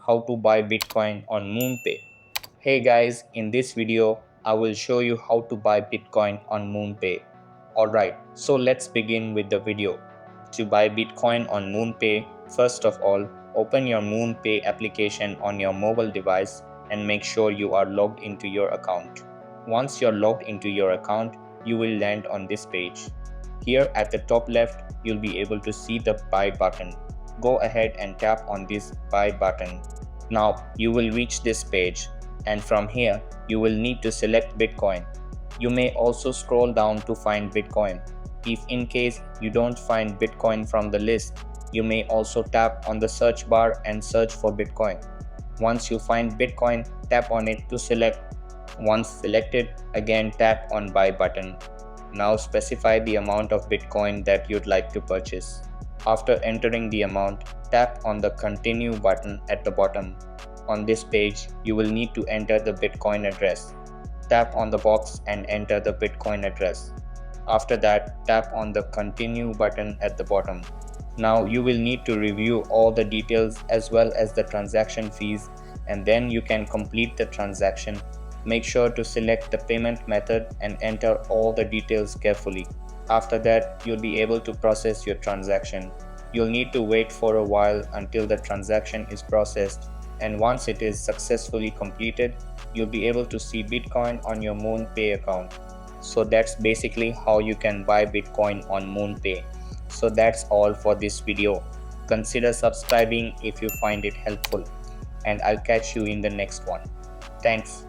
how to buy Bitcoin on MoonPay. Hey guys, in this video, I will show you how to buy Bitcoin on MoonPay. Alright, so let's begin with the video. To buy Bitcoin on MoonPay, first of all, open your MoonPay application on your mobile device and make sure you are logged into your account. Once you're logged into your account, you will land on this page. Here at the top left, you'll be able to see the buy button. Go ahead and tap on this buy button. Now you will reach this page, and from here you will need to select Bitcoin. You may also scroll down to find Bitcoin. If in case you don't find Bitcoin from the list, you may also tap on the search bar and search for Bitcoin. Once you find Bitcoin, tap on it to select. Once selected, again tap on buy button. Now specify the amount of Bitcoin that you'd like to purchase. After entering the amount, tap on the continue button at the bottom. On this page, you will need to enter the Bitcoin address. Tap on the box and enter the Bitcoin address. After that, tap on the continue button at the bottom. Now you will need to review all the details as well as the transaction fees, and then you can complete the transaction. Make sure to select the payment method and enter all the details carefully. After that, you'll be able to process your transaction. You'll need to wait for a while until the transaction is processed, and once it is successfully completed, you'll be able to see Bitcoin on your MoonPay account. So that's basically how you can buy Bitcoin on MoonPay. So that's all for this video. Consider subscribing if you find it helpful, and I'll catch you in the next one. Thanks.